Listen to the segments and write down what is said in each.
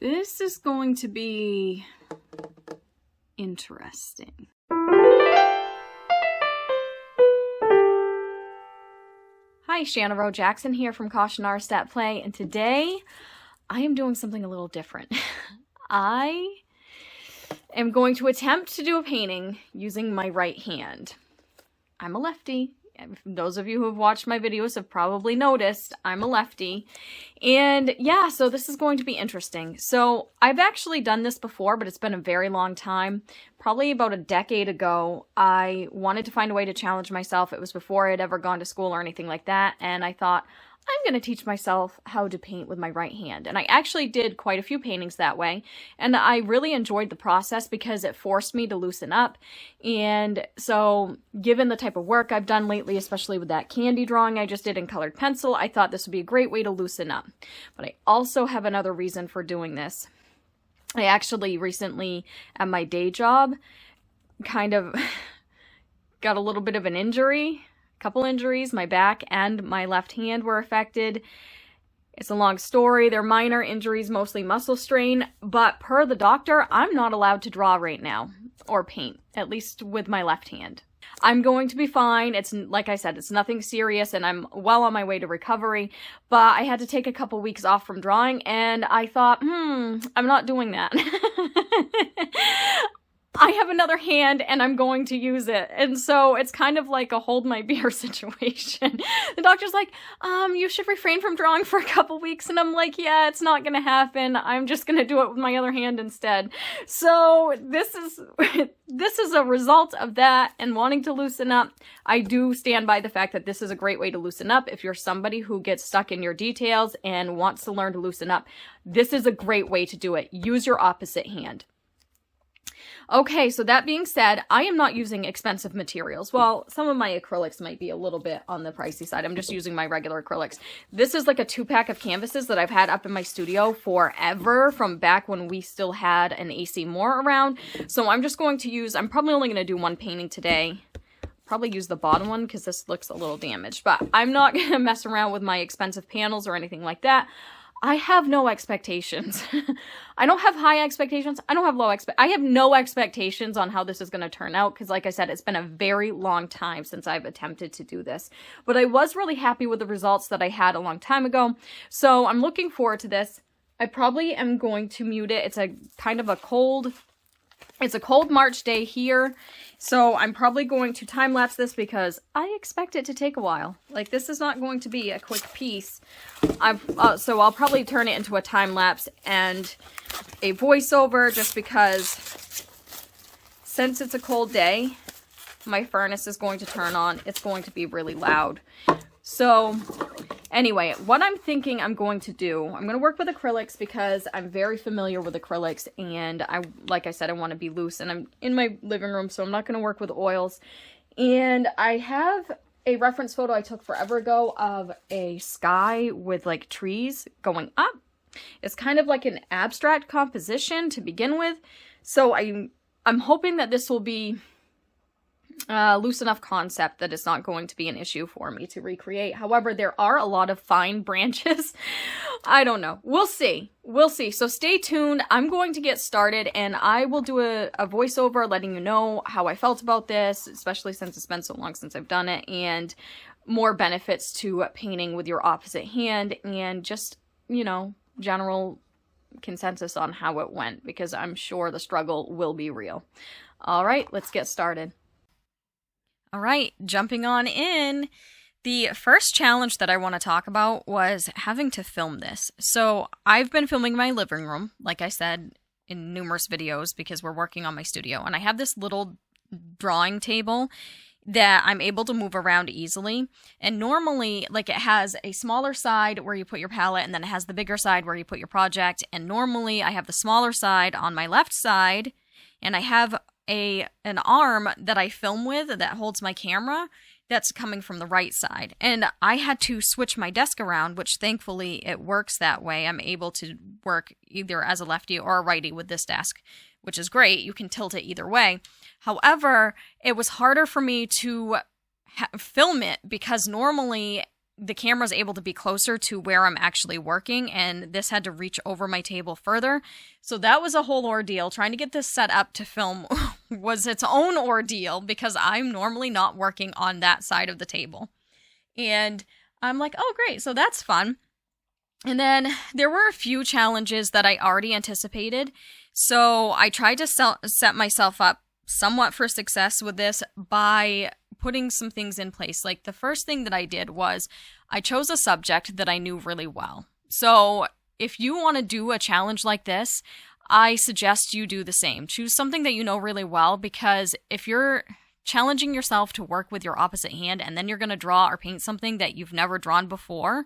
This is going to be interesting. Hi, Shanna Rowe Jackson here from Caution Stat Play, and today I am doing something a little different. I am going to attempt to do a painting using my right hand. I'm a lefty. Those of you who have watched my videos have probably noticed I'm a lefty. And yeah, so this is going to be interesting. So I've actually done this before, but it's been a very long time. Probably about a decade ago, I wanted to find a way to challenge myself. It was before I had ever gone to school or anything like that. And I thought, I'm going to teach myself how to paint with my right hand. And I actually did quite a few paintings that way. And I really enjoyed the process because it forced me to loosen up. And so given the type of work I've done lately, especially with that candy drawing I just did in colored pencil, I thought this would be a great way to loosen up. But I also have another reason for doing this. I actually recently, at my day job, kind of got a little bit of an injury. Couple injuries. My back and my left hand were affected. It's a long story. They're minor injuries, mostly muscle strain, but per the doctor, I'm not allowed to draw right now or paint, at least with my left hand. I'm going to be fine. It's, like I said, it's nothing serious and I'm well on my way to recovery, but I had to take a couple weeks off from drawing and I thought, I'm not doing that. I have another hand and I'm going to use it. And so it's kind of like a hold my beer situation. The doctor's like, you should refrain from drawing for a couple weeks. And I'm like, yeah, it's not going to happen. I'm just going to do it with my other hand instead. So this is a result of that and wanting to loosen up. I do stand by the fact that this is a great way to loosen up. If you're somebody who gets stuck in your details and wants to learn to loosen up, this is a great way to do it. Use your opposite hand. Okay, so that being said, I am not using expensive materials. Well, some of my acrylics might be a little bit on the pricey side. I'm just using my regular acrylics. This is like a 2-pack of canvases that I've had up in my studio forever, from back when we still had an AC Moore around. So I'm just going to use, I'm probably only going to do one painting today. Probably use the bottom one because this looks a little damaged. But I'm not going to mess around with my expensive panels or anything like that. I have no expectations. I don't have high expectations. I don't have I have no expectations on how this is going to turn out because, like I said, it's been a very long time since I've attempted to do this. But I was really happy with the results that I had a long time ago. So I'm looking forward to this. I probably am going to mute it. It's a kind of a cold March day here. So I'm probably going to time-lapse this because I expect it to take a while. Like, this is not going to be a quick piece. So I'll probably turn it into a time-lapse and a voiceover just because since it's a cold day, my furnace is going to turn on. It's going to be really loud. So anyway, what I'm thinking I'm going to do, I'm going to work with acrylics because I'm very familiar with acrylics and like I said, I want to be loose and I'm in my living room, so I'm not going to work with oils. And I have a reference photo I took forever ago of a sky with like trees going up. It's kind of like an abstract composition to begin with. So I'm hoping that this will be loose enough concept that it's not going to be an issue for me to recreate. However, there are a lot of fine branches. I don't know. We'll see. We'll see. So stay tuned. I'm going to get started and I will do a voiceover letting you know how I felt about this, especially since it's been so long since I've done it, and more benefits to painting with your opposite hand and just, you know, general consensus on how it went because I'm sure the struggle will be real. All right, let's get started. All right, jumping on in, the first challenge that I want to talk about was having to film this. So I've been filming my living room, like I said, in numerous videos because we're working on my studio. And I have this little drawing table that I'm able to move around easily. And normally, like, it has a smaller side where you put your palette, and then it has the bigger side where you put your project. And normally I have the smaller side on my left side, and I have an arm that I film with that holds my camera that's coming from the right side. And I had to switch my desk around, which thankfully it works that way. I'm able to work either as a lefty or a righty with this desk, which is great. You can tilt it either way. However, it was harder for me to film it because normally the camera's able to be closer to where I'm actually working, and this had to reach over my table further. So that was a whole ordeal. Trying to get this set up to film was its own ordeal because I'm normally not working on that side of the table. And I'm like, oh, great. So that's fun. And then there were a few challenges that I already anticipated. So I tried to set myself up somewhat for success with this by putting some things in place. Like the first thing that I did was I chose a subject that I knew really well. So if you want to do a challenge like this, I suggest you do the same. Choose something that you know really well, because if you're challenging yourself to work with your opposite hand and then you're going to draw or paint something that you've never drawn before,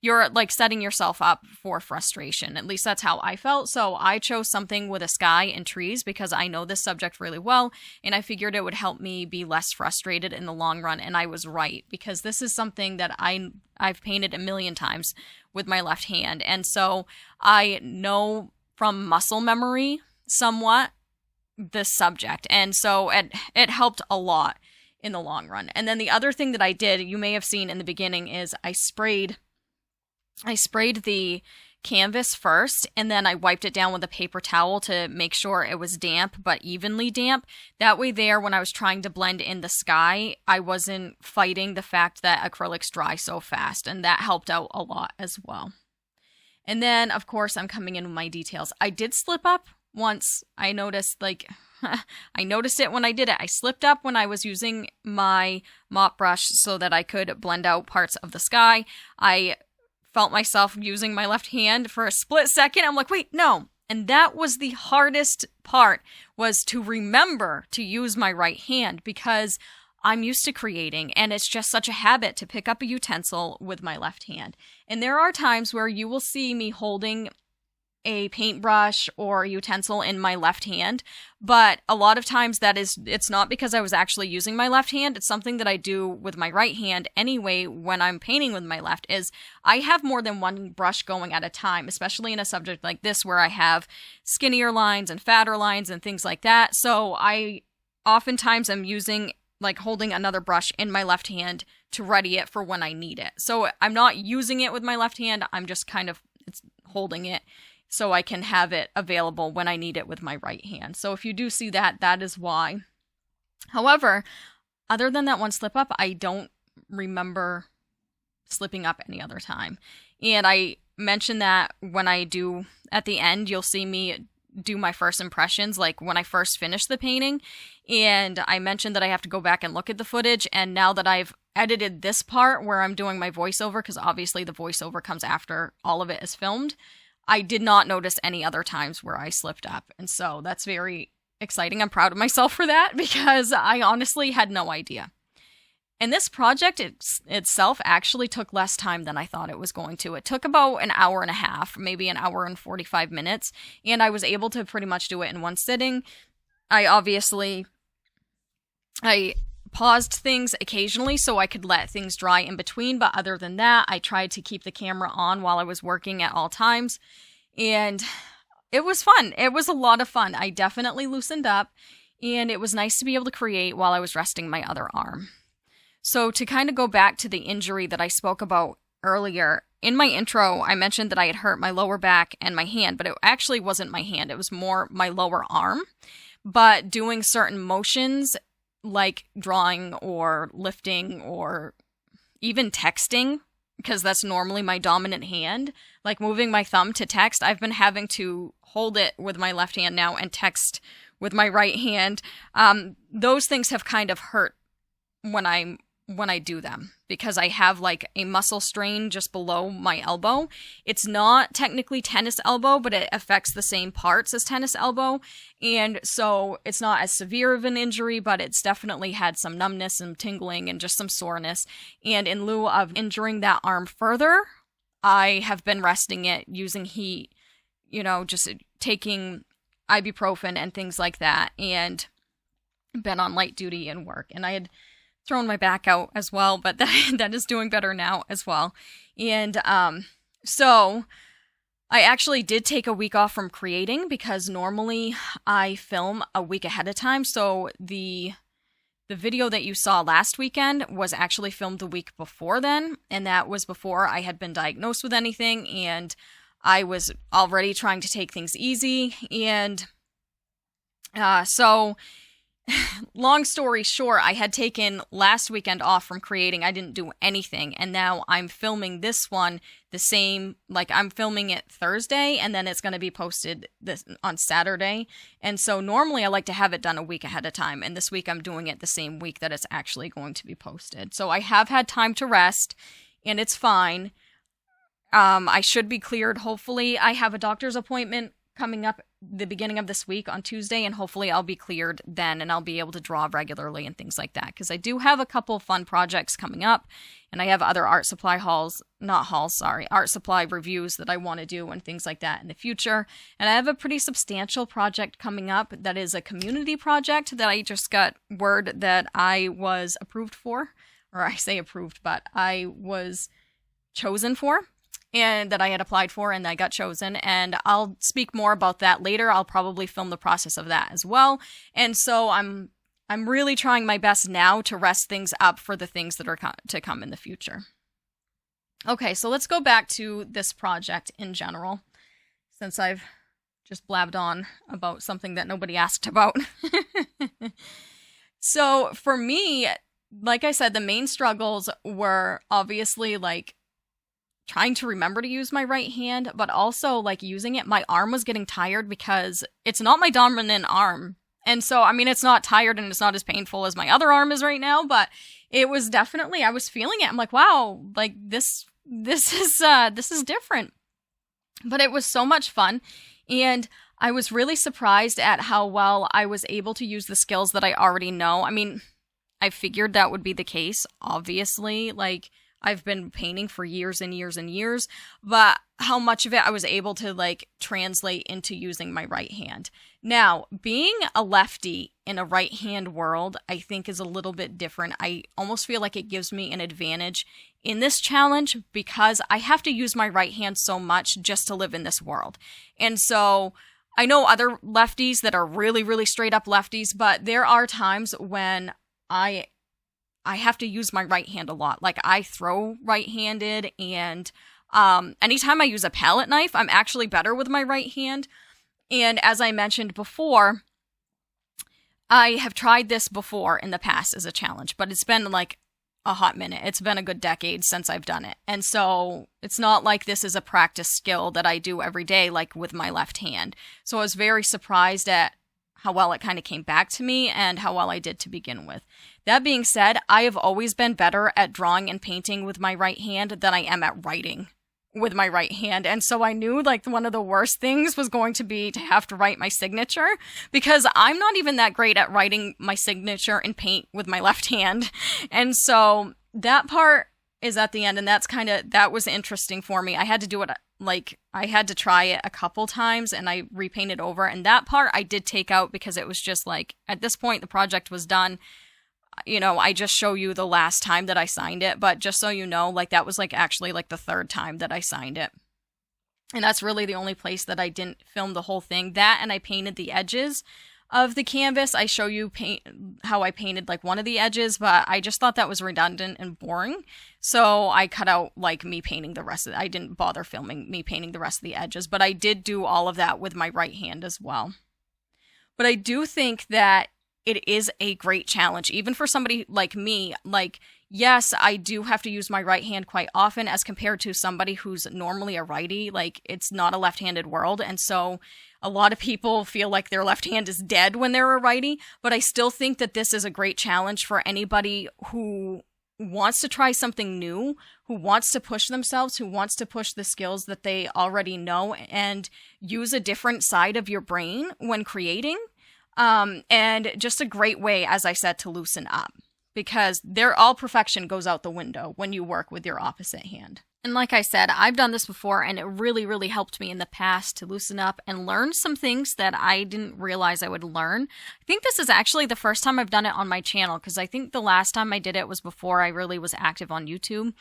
you're like setting yourself up for frustration. At least that's how I felt. So I chose something with a sky and trees because I know this subject really well, and I figured it would help me be less frustrated in the long run. And I was right, because this is something that I've painted a million times with my left hand. And so I know from muscle memory somewhat this subject. And so it helped a lot in the long run. And then the other thing that I did, you may have seen in the beginning, is I sprayed the canvas first, and then I wiped it down with a paper towel to make sure it was damp, but evenly damp. That way there, when I was trying to blend in the sky, I wasn't fighting the fact that acrylics dry so fast, and that helped out a lot as well. And then, of course, I'm coming in with my details. I did slip up once. I noticed, I noticed it when I did it. I slipped up when I was using my mop brush so that I could blend out parts of the sky. I felt myself using my left hand for a split second. I'm like, wait, no. And that was the hardest part, was to remember to use my right hand, because I'm used to creating, and it's just such a habit to pick up a utensil with my left hand. And there are times where you will see me holding a paintbrush or a utensil in my left hand, but a lot of times it's not because I was actually using my left hand. It's something that I do with my right hand anyway when I'm painting with my left. Is I have more than one brush going at a time, especially in a subject like this where I have skinnier lines and fatter lines and things like that. So I oftentimes am holding another brush in my left hand to ready it for when I need it. So I'm not using it with my left hand, I'm just kind of holding it so I can have it available when I need it with my right hand. So if you do see that, that is why. However, other than that one slip up, I don't remember slipping up any other time. And I mentioned that when I do, at the end, you'll see me do my first impressions, like when I first finished the painting. And I mentioned that I have to go back and look at the footage. And now that I've edited this part where I'm doing my voiceover, because obviously the voiceover comes after all of it is filmed, I did not notice any other times where I slipped up. And so that's very exciting. I'm proud of myself for that, because I honestly had no idea. And this project itself actually took less time than I thought it was going to. It took about an hour and a half, maybe an hour and 45 minutes. And I was able to pretty much do it in one sitting. I paused things occasionally so I could let things dry in between, but other than that, I tried to keep the camera on while I was working at all times, and it was fun. It was a lot of fun. I definitely loosened up, and it was nice to be able to create while I was resting my other arm. So to kind of go back to the injury that I spoke about earlier, in my intro, I mentioned that I had hurt my lower back and my hand, but it actually wasn't my hand. It was more my lower arm. But doing certain motions, like drawing or lifting or even texting, because that's normally my dominant hand, like moving my thumb to text, I've been having to hold it with my left hand now and text with my right hand. Those things have kind of hurt when I do them, because I have like a muscle strain just below my elbow. It's not technically tennis elbow, but it affects the same parts as tennis elbow. And so it's not as severe of an injury, but it's definitely had some numbness and tingling and just some soreness. And in lieu of injuring that arm further, I have been resting it using heat, just taking ibuprofen and things like that, and been on light duty and work. And I had thrown my back out as well, but that is doing better now as well. And so I actually did take a week off from creating, because normally I film a week ahead of time. So the The video that you saw last weekend was actually filmed the week before then, and that was before I had been diagnosed with anything, and I was already trying to take things easy, and so long story short, I had taken last weekend off from creating. I didn't do anything, and now I'm filming this one the same, like I'm filming it Thursday, and then it's going to be posted on Saturday. And so normally I like to have it done a week ahead of time, and this week I'm doing it the same week that it's actually going to be posted. So I have had time to rest, and it's fine. I should be cleared, hopefully. I have a doctor's appointment coming up the beginning of this week on Tuesday, and hopefully I'll be cleared then, and I'll be able to draw regularly and things like that, because I do have a couple fun projects coming up, and I have other art supply art supply reviews that I want to do and things like that in the future. And I have a pretty substantial project coming up that is a community project that I just got word that I was approved for, or I say approved, but I was chosen for, and that I had applied for, and I got chosen, and I'll speak more about that later. I'll probably film the process of that as well. And so I'm really trying my best now to rest things up for the things that are to come in the future. Okay, so let's go back to this project in general, since I've just blabbed on about something that nobody asked about. So for me, like I said, the main struggles were obviously like trying to remember to use my right hand, but also like using it. My arm was getting tired because it's not my dominant arm. And so, I mean, it's not tired and it's not as painful as my other arm is right now, but it was definitely, I was feeling it. I'm like, wow, like this is different. But it was so much fun. And I was really surprised at how well I was able to use the skills that I already know. I mean, I figured that would be the case, obviously. Like, I've been painting for years and years and years, but how much of it I was able to like translate into using my right hand. Now, being a lefty in a right hand world, I think is a little bit different. I almost feel like it gives me an advantage in this challenge because I have to use my right hand so much just to live in this world. And so I know other lefties that are really, really straight up lefties, but there are times when I have to use my right hand a lot. Like, I throw right-handed, and anytime I use a palette knife, I'm actually better with my right hand. And as I mentioned before, I have tried this before in the past as a challenge, but it's been like a hot minute. It's been a good decade since I've done it. And so it's not like this is a practice skill that I do every day, like with my left hand. So I was very surprised at how well it kind of came back to me and how well I did to begin with. That being said, I have always been better at drawing and painting with my right hand than I am at writing with my right hand. And so I knew like one of the worst things was going to be to have to write my signature, because I'm not even that great at writing my signature in paint with my left hand. And so that part is at the end, and that was interesting for me. I had to do it, like, I had to try it a couple times, and I repainted over, and that part I did take out because it was just like, at this point, the project was done. You know, I just show you the last time that I signed it, but just so you know, like, that was like actually like the third time that I signed it. And that's really the only place that I didn't film the whole thing. That, and I painted the edges of the canvas. I show you how I painted like one of the edges, but I just thought that was redundant and boring. So I cut out like me painting the rest of it. I didn't bother filming me painting the rest of the edges, but I did do all of that with my right hand as well. But I do think that it is a great challenge, even for somebody like me. Like, yes, I do have to use my right hand quite often as compared to somebody who's normally a righty. Like, it's not a left-handed world, and so a lot of people feel like their left hand is dead when they're a righty, but I still think that this is a great challenge for anybody who wants to try something new, who wants to push themselves, who wants to push the skills that they already know and use a different side of your brain when creating. And just a great way, as I said, to loosen up, because all perfection goes out the window when you work with your opposite hand. And like I said, I've done this before and it really, really helped me in the past to loosen up and learn some things that I didn't realize I would learn. I think this is actually the first time I've done it on my channel because I think the last time I did it was before I really was active on YouTube.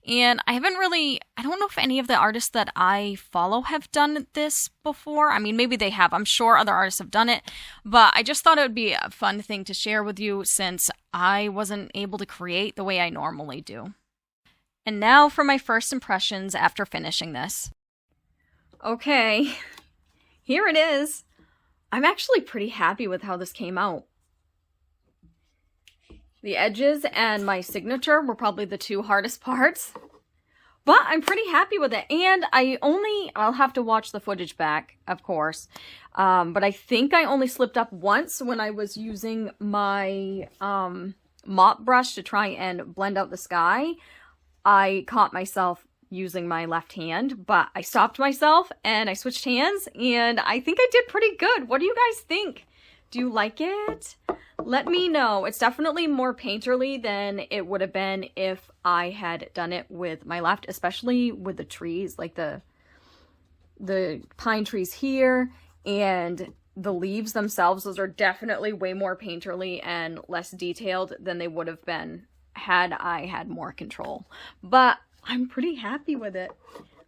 And I don't know if any of the artists that I follow have done this before. I mean, maybe they have. I'm sure other artists have done it, but I just thought it would be a fun thing to share with you since I wasn't able to create the way I normally do. And now for my first impressions after finishing this. Okay, here it is. I'm actually pretty happy with how this came out. The edges and my signature were probably the two hardest parts, but I'm pretty happy with it. And I'll have to watch the footage back, of course. But I think I only slipped up once when I was using my mop brush to try and blend out the sky. I caught myself using my left hand, but I stopped myself and I switched hands and I think I did pretty good. What do you guys think? Do you like it? Let me know. It's definitely more painterly than it would have been if I had done it with my left, especially with the trees, like the pine trees here and the leaves themselves. Those are definitely way more painterly and less detailed than they would have been had I had more control. But I'm pretty happy with it.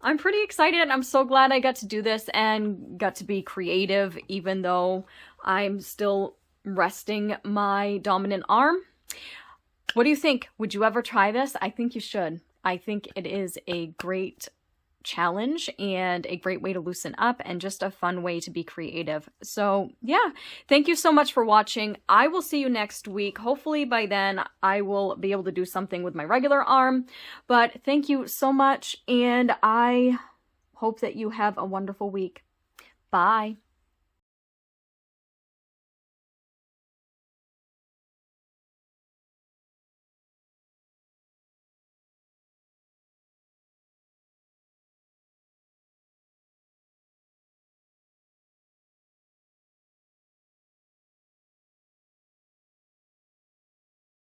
I'm pretty excited. I'm so glad I got to do this and got to be creative, even though I'm still resting my dominant arm. What do you think? Would you ever try this? I think you should. I think it is a great challenge and a great way to loosen up and just a fun way to be creative. So yeah, thank you so much for watching. I will see you next week. Hopefully by then I will be able to do something with my regular arm, but thank you so much and I hope that you have a wonderful week. Bye.